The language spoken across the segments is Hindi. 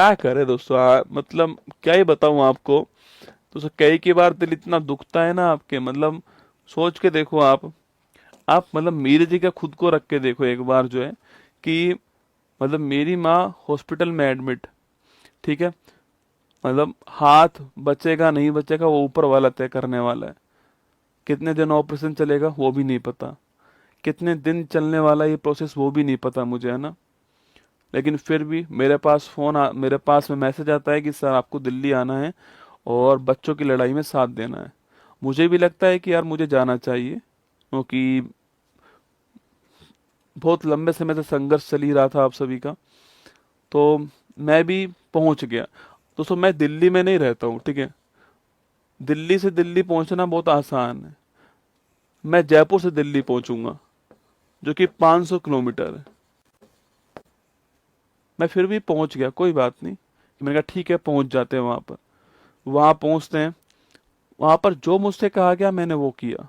क्या करे दोस्तों, मतलब क्या ही बताऊं आपको। दोस्तों कई की बार दिल इतना दुखता है ना आपके, मतलब सोच के देखो आप मतलब मेरी जगह खुद को रख के देखो एक बार जो है कि मतलब मेरी माँ हॉस्पिटल में एडमिट, ठीक है। मतलब हाथ बचेगा नहीं बचेगा वो ऊपर वाला तय करने वाला है। कितने दिन ऑपरेशन चलेगा वो भी नहीं पता, कितने दिन चलने वाला ये प्रोसेस वो भी नहीं पता मुझे, है ना। लेकिन फिर भी मेरे पास में मैसेज आता है कि सर आपको दिल्ली आना है और बच्चों की लड़ाई में साथ देना है। मुझे भी लगता है कि यार मुझे जाना चाहिए, क्योंकि बहुत लंबे समय से संघर्ष चल ही रहा था आप सभी का। तो मैं भी पहुंच गया। दोस्तों मैं दिल्ली में नहीं रहता हूँ, ठीक है। दिल्ली से दिल्ली पहुंचना बहुत आसान है। मैं जयपुर से दिल्ली पहुंचूंगा, जो कि 500 किलोमीटर है। मैं फिर भी पहुंच गया, कोई बात नहीं। मैंने कहा ठीक है पहुंच जाते हैं वहां पर। वहां पहुंचते हैं। वहां पर जो मुझसे कहा गया मैंने वो किया।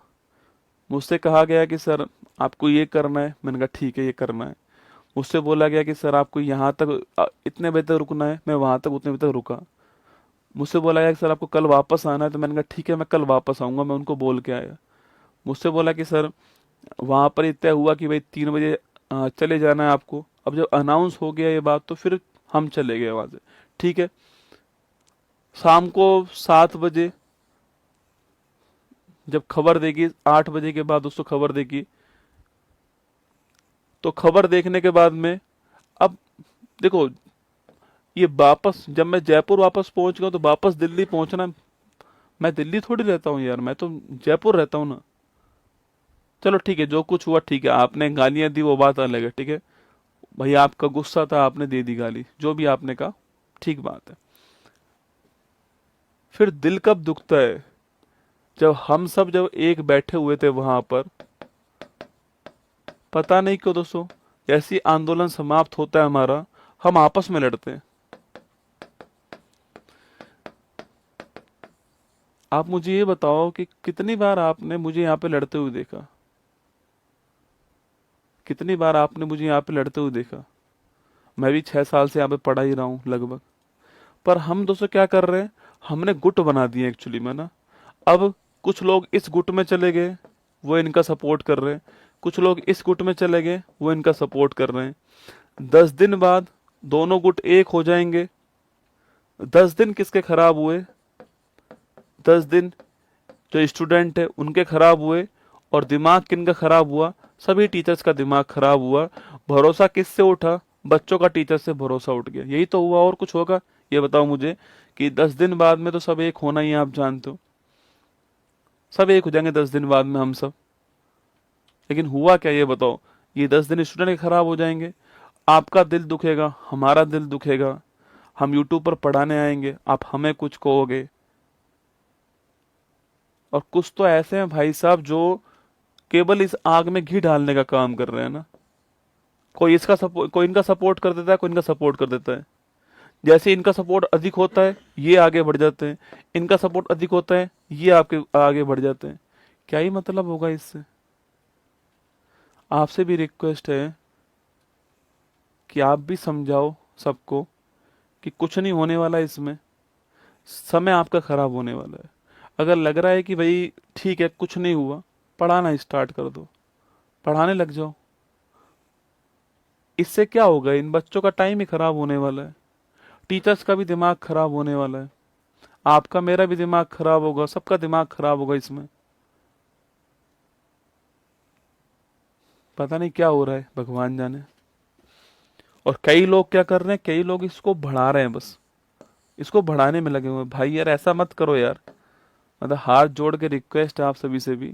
मुझसे कहा गया कि सर आपको ये करना है, मैंने कहा ठीक है ये करना है। मुझसे बोला गया कि सर आपको यहाँ तक इतने बजे तक रुकना है, मैं वहां तक उतने बजे तक रुका। मुझसे बोला गया कि सर आपको कल वापस आना है, तो मैंने कहा ठीक है मैं कल वापस आऊंगा, मैं उनको बोल के आया। मुझसे बोला कि सर वहां पर ये तय हुआ कि भाई 3 बजे चले जाना है आपको। अब जब अनाउंस हो गया ये बात तो फिर हम चले गए वहां से, ठीक है। शाम को 7 बजे जब खबर देगी, 8 बजे के बाद उसको खबर देगी, तो खबर देखने के बाद में अब देखो, ये वापस जब मैं जयपुर वापस पहुंच गया तो वापस दिल्ली पहुंचना। मैं दिल्ली थोड़ी रहता हूँ यार, मैं तो जयपुर रहता हूँ ना। चलो ठीक है जो कुछ हुआ ठीक है, आपने गालियां दी वो बात अलग है, ठीक है। भाई आपका गुस्सा था आपने दे दी गाली, जो भी आपने कहा ठीक बात है। फिर दिल कब दुखता है, जब एक बैठे हुए थे वहां पर। पता नहीं क्यों दोस्तों, जैसे ही आंदोलन समाप्त होता है हमारा, हम आपस में लड़ते हैं। आप मुझे ये बताओ कि कितनी बार आपने मुझे यहाँ पे लड़ते हुए देखा, कितनी बार आपने मुझे यहाँ पे लड़ते हुए देखा। मैं भी 6 साल से यहाँ पे पढ़ा ही रहा हूँ लगभग। पर हम दोस्तों क्या कर रहे हैं, हमने गुट बना दिए एक्चुअली में ना। अब कुछ लोग इस गुट में चले गए, वो इनका सपोर्ट कर रहे हैं। कुछ लोग इस गुट में चले गए, वो इनका सपोर्ट कर रहे हैं। 10 दिन बाद दोनों गुट एक हो जाएंगे। 10 दिन किसके खराब हुए, 10 दिन जो स्टूडेंट है उनके खराब हुए। और दिमाग किनका खराब हुआ, सभी टीचर्स का दिमाग खराब हुआ। भरोसा किससे उठा, बच्चों का टीचर से भरोसा उठ गया। यही तो हुआ, और कुछ होगा। ये बताओ मुझे कि 10 दिन बाद में तो सब एक होना ही है, आप जानते हो। सब एक हो जाएंगे 10 दिन बाद में हम सब। लेकिन हुआ क्या ये बताओ, ये 10 दिन स्टूडेंट के खराब हो जाएंगे। आपका दिल दुखेगा, हमारा दिल दुखेगा। हम यूट्यूब पर पढ़ाने आएंगे, आप हमें कुछ कहोगे। और कुछ तो ऐसे हैं भाई साहब जो केवल इस आग में घी डालने का काम कर रहे हैं ना। कोई इनका सपोर्ट कर देता है, कोई इनका सपोर्ट कर देता है। जैसे इनका सपोर्ट अधिक होता है ये आगे बढ़ जाते हैं, इनका सपोर्ट अधिक होता है ये आपके आगे बढ़ जाते हैं। क्या ही मतलब होगा इससे। आपसे भी रिक्वेस्ट है कि आप भी समझाओ सबको कि कुछ नहीं होने वाला है इसमें। समय आपका खराब होने वाला है। अगर लग रहा है कि भाई ठीक है कुछ नहीं हुआ, पढ़ाना स्टार्ट कर दो, पढ़ाने लग जाओ। इससे क्या होगा, इन बच्चों का टाइम ही खराब होने वाला है। टीचर्स का भी दिमाग खराब होने वाला है। आपका मेरा भी दिमाग खराब होगा, सबका दिमाग खराब होगा इसमें। पता नहीं क्या हो रहा है, भगवान जाने। और कई लोग क्या कर रहे हैं, कई लोग इसको बढ़ा रहे हैं, बस इसको बढ़ाने में लगे हुए हैं। भाई यार ऐसा मत करो यार। मतलब हाथ जोड़ के रिक्वेस्ट है आप सभी से भी,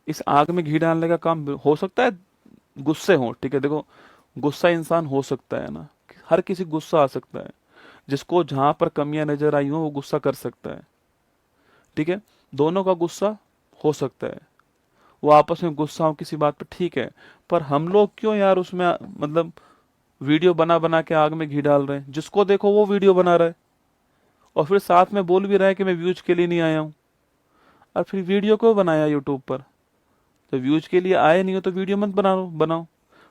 इस आग में घी डालने का काम हो सकता है गुस्से हो, ठीक है। देखो गुस्सा इंसान हो सकता है ना, हर किसी को गुस्सा आ सकता है। जिसको जहां पर कमियां नजर आई हो वो गुस्सा कर सकता है, ठीक है। दोनों का गुस्सा हो सकता है, वो आपस में गुस्सा हो किसी बात पर, ठीक है। पर हम लोग क्यों यार उसमें मतलब वीडियो बना बना के आग में घी डाल रहे हैं। जिसको देखो वो वीडियो बना रहा है, और फिर साथ में बोल भी रहा है कि मैं व्यूज के लिए नहीं आया हूँ। और फिर वीडियो क्यों बनाया यूट्यूब पर, तो व्यूज के लिए आए नहीं हो तो वीडियो मत बनाओ बनाओ।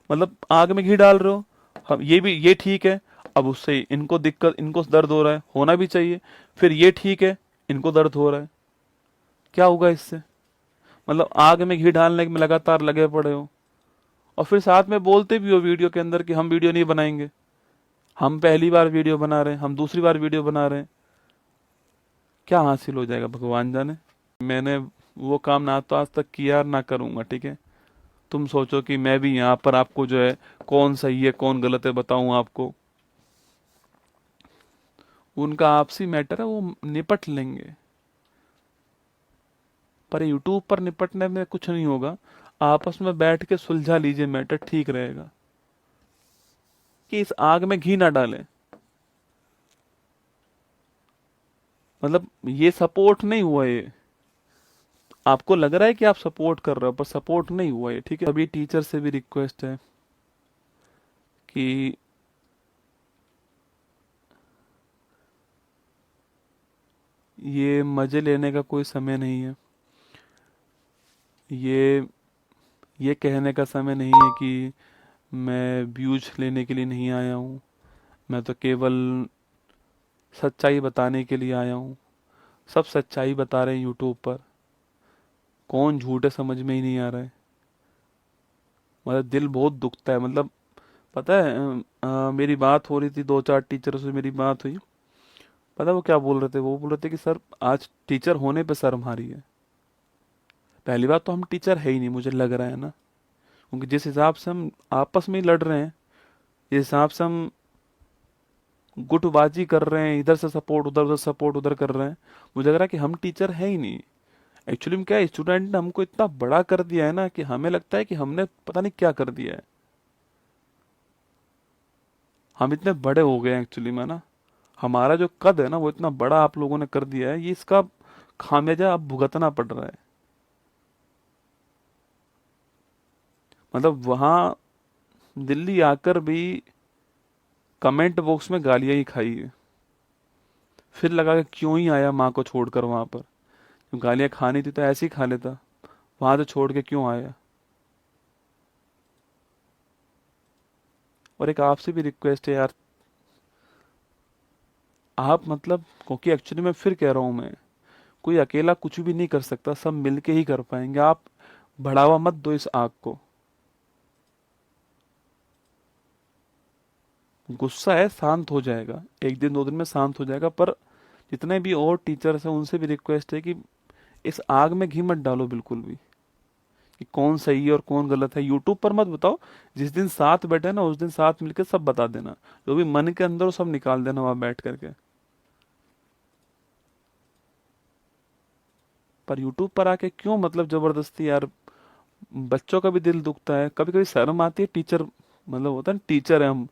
मतलब आग में घी डाल रहे हो। हम ये भी ये ठीक है, अब उससे इनको दिक्कत, इनको दर्द हो रहा है, होना भी चाहिए। फिर ये ठीक है, इनको दर्द हो रहा है, क्या होगा इससे? मतलब आग में घी डालने में लगातार लगे पड़े हो, और फिर साथ में बोलते भी हो वीडियो के अंदर कि हम वीडियो नहीं बनाएंगे, हम पहली बार वीडियो बना रहे हैं, हम दूसरी बार वीडियो बना रहे हैं। क्या हासिल हो जाएगा भगवान जाने। मैंने वो काम ना तो आज तक किया, ना करूंगा, ठीक है? तुम सोचो कि मैं भी यहाँ पर आपको जो है कौन सही है कौन गलत है बताऊं आपको? उनका आपसी मैटर है, वो निपट लेंगे। पर यूट्यूब पर निपटने में कुछ नहीं होगा, आपस में बैठ के सुलझा लीजिए मैटर, ठीक रहेगा। कि इस आग में घी ना डालें। मतलब ये सपोर्ट नहीं हुआ, ये आपको लग रहा है कि आप सपोर्ट कर रहे हो, पर सपोर्ट नहीं हुआ ये, ठीक है? अभी टीचर से भी रिक्वेस्ट है कि ये मजे लेने का कोई समय नहीं है, ये ये कहने का समय नहीं है कि मैं व्यूज लेने के लिए नहीं आया हूँ, मैं तो केवल सच्चाई बताने के लिए आया हूँ। सब सच्चाई बता रहे हैं यूट्यूब पर, कौन झूठ है समझ में ही नहीं आ रहा है। मतलब दिल बहुत दुखता है। मतलब पता है, मेरी बात हो रही थी, दो चार टीचरों से मेरी बात हुई। पता है वो क्या बोल रहे थे? वो बोल रहे थे कि सर आज टीचर होने पे शर्म आ रही है। पहली बात तो हम टीचर है ही नहीं, मुझे लग रहा है ना, क्योंकि जिस हिसाब से हम आपस में ही लड़ रहे हैं, जिस हिसाब से हम गुटबाजी कर रहे हैं, इधर से सपोर्ट उधर, उधर सपोर्ट उधर कर रहे हैं, मुझे लग रहा है कि हम टीचर है ही नहीं। एक्चुअली में क्या है, स्टूडेंट ने हमको इतना बड़ा कर दिया है ना कि हमें लगता है कि हमने पता नहीं क्या कर दिया है। हम इतने बड़े हो गए हैं एक्चुअली में ना, हमारा जो कद है ना वो इतना बड़ा आप लोगों ने कर दिया है, ये इसका खामियाजा अब भुगतना पड़ रहा है। मतलब वहां दिल्ली आकर भी कमेंट बॉक्स में गालियां ही खाई है। फिर लगा कि क्यों ही आया माँ को छोड़कर वहां पर, गालियां खानी थी तो ऐसे ही खा लेता, वहां तो छोड़ के क्यों आया। और एक आपसे भी रिक्वेस्ट है यार, आप मतलब, क्योंकि एक्चुअली मैं फिर कह रहा हूं, मैं कोई अकेला कुछ भी नहीं कर सकता, सब मिलके ही कर पाएंगे। आप बढ़ावा मत दो इस आग को। गुस्सा है, शांत हो जाएगा, एक दिन दो दिन में शांत हो जाएगा। पर जितने भी और टीचर्स हैं उनसे भी रिक्वेस्ट है कि इस आग में घी मत डालो बिल्कुल भी, कि कौन सही है और कौन गलत है यूट्यूब पर मत बताओ। जिस दिन साथ बैठे ना उस दिन साथ मिलकर सब बता देना, जो भी मन के अंदर हो सब निकाल देना वहां बैठ करके। पर यूट्यूब पर आके क्यों मतलब जबरदस्ती यार, बच्चों का भी दिल दुखता है, कभी कभी शर्म आती है। टीचर मतलब होता है ना, टीचर है हम,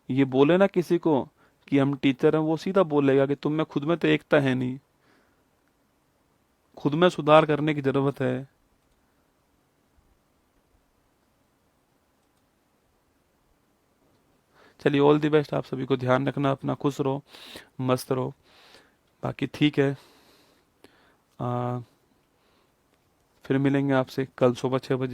ये बोले ना किसी को कि हम टीचर हैं, वो सीधा बोलेगा कि तुम में खुद में तो एकता है नहीं, खुद में सुधार करने की जरूरत है। चलिए, ऑल द बेस्ट, आप सभी को ध्यान रखना अपना, खुश रहो, मस्त रहो, बाकी ठीक है। आ, फिर मिलेंगे आपसे कल सुबह 6 बजे।